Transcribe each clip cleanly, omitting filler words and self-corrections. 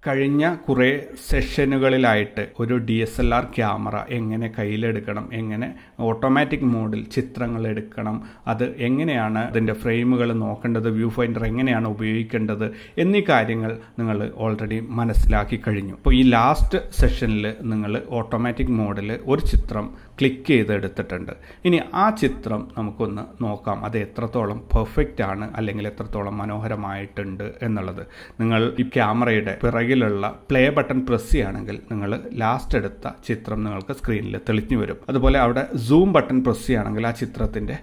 കഴിഞ്ഞ കുറേ സെഷനുകളിലായിട്ട് ഒരു DSLR ക്യാമറ എങ്ങനെ കയ്യിലെടുക്കണം, എങ്ങനെ ഓട്ടോമാറ്റിക് മോഡിൽ ചിത്രങ്ങൾ എടുക്കണം, അത് എങ്ങനെയാണ് അതിൻ്റെ ഫ്രെയിമുകൾ നോക്കേണ്ടത്, വ്യൂ ഫൈൻഡർ എങ്ങനെയാണ് ഉപയോഗിക്കേണ്ടത് എന്നീ കാര്യങ്ങൾ നിങ്ങൾ ഓൾറെഡി മനസ്സിലാക്കി കഴിഞ്ഞു. അപ്പോൾ ഈ ലാസ്റ്റ് സെഷനിൽ നിങ്ങൾ ഓട്ടോമാറ്റിക് മോഡിൽ ഒരു ചിത്രം ക്ലിക്ക് ചെയ്തെടുത്തിട്ടുണ്ട്. ഇനി ആ ചിത്രം നമുക്കൊന്ന് നോക്കാം, അത് എത്രത്തോളം പെർഫെക്റ്റ് ആണ് അല്ലെങ്കിൽ എത്രത്തോളം മനോഹരമായിട്ടുണ്ട് എന്നുള്ളത്. നിങ്ങൾ ഈ ക്യാമറയുടെ പിറകിലുള്ള പ്ലേ ബട്ടൺ പ്രസ് ചെയ്യുകയാണെങ്കിൽ നിങ്ങൾ ലാസ്റ്റ് എടുത്ത ചിത്രം നിങ്ങൾക്ക് സ്ക്രീനിൽ തെളിഞ്ഞു വരും. അതുപോലെ അവിടെ സൂം ബട്ടൺ പ്രസ് ചെയ്യുകയാണെങ്കിൽ ആ ചിത്രത്തിൻ്റെ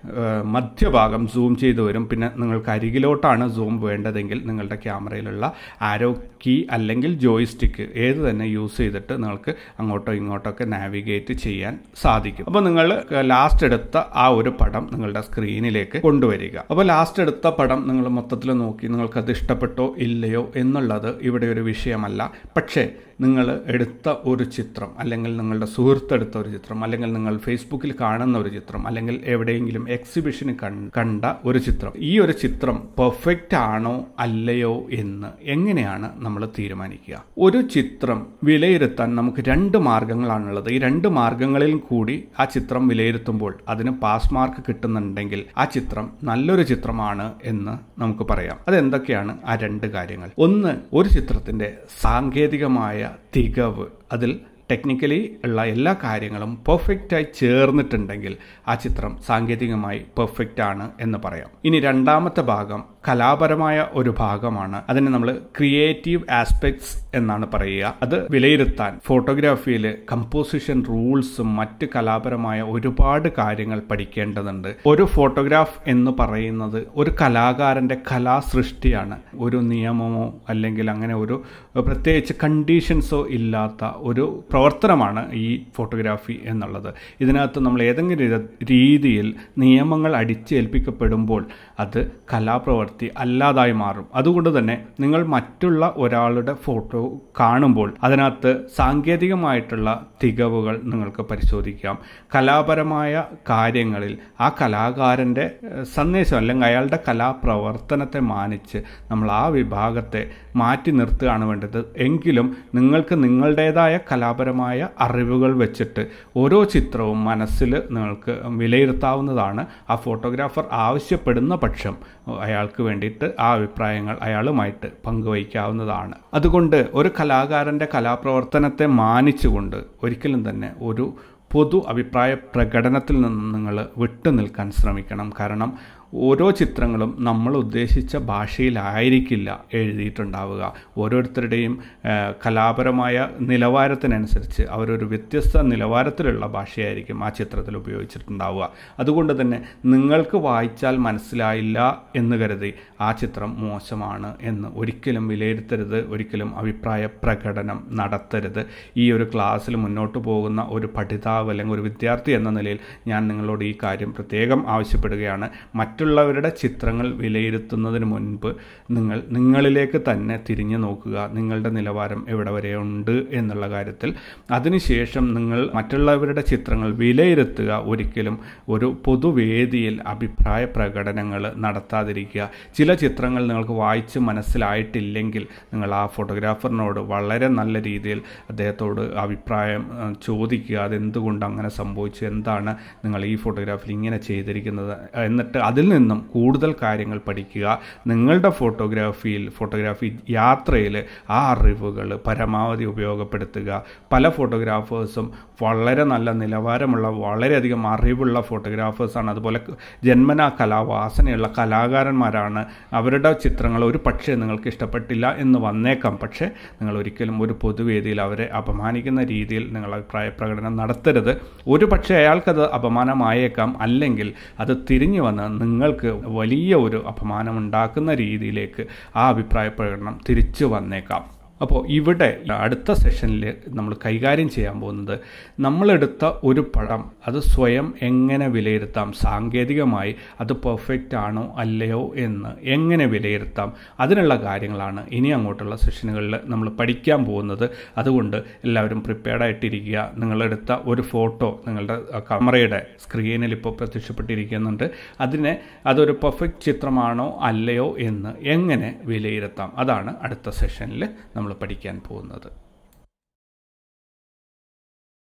മധ്യഭാഗം സൂം ചെയ്തു വരും. പിന്നെ നിങ്ങൾക്ക് അരികിലോട്ടാണ് സൂം വേണ്ടതെങ്കിൽ നിങ്ങളുടെ ക്യാമറയിലുള്ള ആരോ കീ അല്ലെങ്കിൽ ജോയ്സ്റ്റിക്ക് ഏത് തന്നെ യൂസ് ചെയ്തിട്ട് നിങ്ങൾക്ക് അങ്ങോട്ടോ ഇങ്ങോട്ടൊക്കെ നാവിഗേറ്റ് ചെയ്യാൻ സാധിക്കും. അപ്പോൾ നിങ്ങൾ ലാസ്റ്റ് എടുത്ത ആ ഒരു പടം നിങ്ങളുടെ സ്ക്രീനിലേക്ക് കൊണ്ടുവരിക. അപ്പോൾ ലാസ്റ്റ് എടുത്ത പടം നിങ്ങൾ മൊത്തത്തിൽ നോക്കി നിങ്ങൾക്കത് ഇഷ്ടപ്പെട്ടോ ഇല്ലയോ എന്നുള്ളത് ഇവിടെ ഒരു വിഷയമല്ല. പക്ഷേ നിങ്ങൾ എടുത്ത ഒരു ചിത്രം, അല്ലെങ്കിൽ നിങ്ങളുടെ സുഹൃത്ത് എടുത്ത ഒരു ചിത്രം, അല്ലെങ്കിൽ നിങ്ങൾ ഫേസ്ബുക്കിൽ കാണുന്ന ഒരു ചിത്രം, അല്ലെങ്കിൽ എവിടെയെങ്കിലും എക്സിബിഷന് കണ്ട ഒരു ചിത്രം, ഈ ഒരു ചിത്രം പെർഫെക്റ്റ് ആണോ അല്ലയോ എന്ന് എങ്ങനെയാണ് നമ്മൾ തീരുമാനിക്കുക? ഒരു ചിത്രം വിലയിരുത്താൻ നമുക്ക് 2 മാർഗങ്ങളാണുള്ളത്. ഈ 2 മാർഗങ്ങളിൽ കൂടി ആ ചിത്രം വിലയിരുത്തുമ്പോൾ അതിന് പാസ് മാർക്ക് കിട്ടുന്നുണ്ടെങ്കിൽ ആ ചിത്രം നല്ലൊരു ചിത്രമാണ് എന്ന് നമുക്ക് പറയാം. അതെന്തൊക്കെയാണ് ആ 2 കാര്യങ്ങൾ? ഒന്ന്, ഒരു ചിത്രത്തിന്റെ സാങ്കേതികമായ തികവ്, അതിൽ ടെക്നിക്കലി ഉള്ള എല്ലാ കാര്യങ്ങളും പെർഫെക്റ്റായി ചേർന്നിട്ടുണ്ടെങ്കിൽ ആ ചിത്രം സാങ്കേതികമായി പെർഫെക്റ്റ് ആണ് എന്ന് പറയാം. ഇനി രണ്ടാമത്തെ ഭാഗം കലാപരമായ ഒരു ഭാഗമാണ്. അതിനെ നമ്മൾ ക്രിയേറ്റീവ് ആസ്പെക്ട്സ് എന്നാണ് പറയുക. അത് വിലയിരുത്താൻ ഫോട്ടോഗ്രാഫിയിൽ കമ്പോസിഷൻ റൂൾസും മറ്റ് കലാപരമായ ഒരുപാട് കാര്യങ്ങൾ പഠിക്കേണ്ടതുണ്ട്. ഒരു ഫോട്ടോഗ്രാഫ് എന്ന് പറയുന്നത് ഒരു കലാകാരൻ്റെ കലാസൃഷ്ടിയാണ്. ഒരു നിയമമോ അല്ലെങ്കിൽ അങ്ങനെ ഒരു പ്രത്യേകിച്ച് കണ്ടീഷൻസോ ഇല്ലാത്ത ഒരു പ്രവർത്തനമാണ് ഈ ഫോട്ടോഗ്രാഫി എന്നുള്ളത്. ഇതിനകത്ത് നമ്മൾ ഏതെങ്കിലും രീതിയിൽ നിയമങ്ങൾ അടിച്ചേൽപ്പിക്കപ്പെടുമ്പോൾ അത് കലാപ്രവൃത്തി അല്ലാതായി മാറും. അതുകൊണ്ട് തന്നെ നിങ്ങൾ മറ്റുള്ള ഒരാളുടെ ഫോട്ടോ കാണുമ്പോൾ അതിനകത്ത് സാങ്കേതികമായിട്ടുള്ള തികവുകൾ നിങ്ങൾക്ക് പരിശോധിക്കാം. കലാപരമായ കാര്യങ്ങളിൽ ആ കലാകാരൻ്റെ സന്ദേശം അല്ലെങ്കിൽ അയാളുടെ കലാപ്രവർത്തനത്തെ മാനിച്ച് നമ്മൾ ആ വിഭാഗത്തെ മാറ്റി നിർത്തുകയാണ് വേണ്ടത്. എങ്കിലും നിങ്ങൾക്ക് നിങ്ങളുടേതായ കലാപരമായ അറിവുകൾ വെച്ചിട്ട് ഓരോ ചിത്രവും മനസ്സിൽ നിങ്ങൾക്ക് വിലയിരുത്താവുന്നതാണ്. ആ ഫോട്ടോഗ്രാഫർ ആവശ്യപ്പെടുന്ന പക്ഷം അയാൾക്ക് വേണ്ടിയിട്ട് ആ അഭിപ്രായങ്ങൾ അയാളുമായിട്ട് പങ്കുവയ്ക്കാവുന്നതാണ്. അതുകൊണ്ട് ഒരു കലാകാരൻ്റെ കലാപ്രവർത്തനത്തെ മാനിച്ചുകൊണ്ട് ഒരിക്കലും തന്നെ ഒരു പൊതു അഭിപ്രായ പ്രകടനത്തിൽ നിന്ന് നിങ്ങൾ വിട്ടു നിൽക്കാൻ ശ്രമിക്കണം. കാരണം ഓരോ ചിത്രങ്ങളും നമ്മൾ ഉദ്ദേശിച്ച ഭാഷയിലായിരിക്കില്ല എഴുതിയിട്ടുണ്ടാവുക. ഓരോരുത്തരുടെയും കലാപരമായ നിലവാരത്തിനനുസരിച്ച് അവരൊരു വ്യത്യസ്ത നിലവാരത്തിലുള്ള ഭാഷയായിരിക്കും ആ ചിത്രത്തിൽ ഉപയോഗിച്ചിട്ടുണ്ടാവുക. അതുകൊണ്ട് തന്നെ നിങ്ങൾക്ക് വായിച്ചാൽ മനസ്സിലായില്ല എന്ന് കരുതി ആ ചിത്രം മോശമാണ് എന്ന് ഒരിക്കലും വിലയിരുത്തരുത്. ഒരിക്കലും അഭിപ്രായ പ്രകടനം നടത്തരുത്. ഈ ഒരു ക്ലാസ്സിൽ മുന്നോട്ട് പോകുന്ന ഒരു പഠിതാവ് അല്ലെങ്കിൽ ഒരു വിദ്യാർത്ഥി എന്ന നിലയിൽ ഞാൻ നിങ്ങളോട് ഈ കാര്യം പ്രത്യേകം ആവശ്യപ്പെടുകയാണ്. മറ്റുള്ളവരുടെ ചിത്രങ്ങൾ വിലയിരുത്തുന്നതിന് മുൻപ് നിങ്ങളിലേക്ക് തന്നെ തിരിഞ്ഞു നോക്കുക. നിങ്ങളുടെ നിലവാരം എവിടെ വരെ ഉണ്ട് എന്നുള്ള കാര്യത്തിൽ. അതിനുശേഷം നിങ്ങൾ മറ്റുള്ളവരുടെ ചിത്രങ്ങൾ വിലയിരുത്തുക. ഒരിക്കലും ഒരു പൊതുവേദിയിൽ അഭിപ്രായ പ്രകടനങ്ങൾ നടത്താതിരിക്കുക. ചില ചിത്രങ്ങൾ നിങ്ങൾക്ക് വായിച്ച് മനസ്സിലായിട്ടില്ലെങ്കിൽ നിങ്ങൾ ആ ഫോട്ടോഗ്രാഫറിനോട് വളരെ നല്ല രീതിയിൽ അദ്ദേഹത്തോട് അഭിപ്രായം ചോദിക്കുക. അതെന്തുകൊണ്ട് അങ്ങനെ സംഭവിച്ചു, എന്താണ് നിങ്ങൾ ഈ ഫോട്ടോഗ്രാഫിൽ ഇങ്ങനെ ചെയ്തിരിക്കുന്നത്, എന്നിട്ട് അതിൽ നിന്നും കൂടുതൽ കാര്യങ്ങൾ പഠിക്കുക. നിങ്ങളുടെ ഫോട്ടോഗ്രാഫി യാത്രയിൽ ആ അറിവുകൾ പരമാവധി ഉപയോഗപ്പെടുത്തുക. പല ഫോട്ടോഗ്രാഫേഴ്സും വളരെ നല്ല നിലവാരമുള്ള വളരെയധികം അറിവുള്ള ഫോട്ടോഗ്രാഫേഴ്സാണ്. അതുപോലെ ജന്മനാ കലാവാസനയുള്ള കലാകാരന്മാരാണ്. അവരുടെ ചിത്രങ്ങൾ ഒരു പക്ഷേ നിങ്ങൾക്ക് ഇഷ്ടപ്പെട്ടില്ല എന്ന് വന്നേക്കാം. പക്ഷേ നിങ്ങൾ ഒരിക്കലും ഒരു പൊതുവേദിയിൽ അവരെ അപമാനിക്കുന്ന രീതിയിൽ നിങ്ങൾ അഭിപ്രായ പ്രകടനം നടത്തരുത്. ഒരു പക്ഷേ അയാൾക്കത് അപമാനമായേക്കാം, അല്ലെങ്കിൽ അത് തിരിഞ്ഞു വന്ന് നിങ്ങൾക്ക് വലിയ ഒരു അപമാനം ഉണ്ടാക്കുന്ന രീതിയിലേക്ക് ആ അഭിപ്രായ പ്രകടനം തിരിച്ചു വന്നേക്കാം. അപ്പോൾ ഇവിടെ അടുത്ത സെഷനിൽ നമ്മൾ കൈകാര്യം ചെയ്യാൻ പോകുന്നത് നമ്മളെടുത്ത ഒരു പടം അത് സ്വയം എങ്ങനെ വിലയിരുത്താം, സാങ്കേതികമായി അത് പെർഫെക്റ്റ് ആണോ അല്ലയോ എന്ന് എങ്ങനെ വിലയിരുത്താം, അതിനുള്ള കാര്യങ്ങളാണ് ഇനി അങ്ങോട്ടുള്ള സെഷനുകളിൽ നമ്മൾ പഠിക്കാൻ പോകുന്നത്. അതുകൊണ്ട് എല്ലാവരും പ്രിപ്പയർഡായിട്ടിരിക്കുക. നിങ്ങളെടുത്ത ഒരു ഫോട്ടോ നിങ്ങളുടെ ക്യാമറയുടെ സ്ക്രീനിൽ ഇപ്പോൾ പ്രത്യക്ഷപ്പെട്ടിരിക്കുന്നുണ്ട്. അതൊരു പെർഫെക്റ്റ് ചിത്രമാണോ അല്ലയോ എന്ന് എങ്ങനെ വിലയിരുത്താം, അതാണ് അടുത്ത സെഷനിൽ നമ്മൾ നമ്മൾ പഠിക്കാൻ പോകുന്നത്.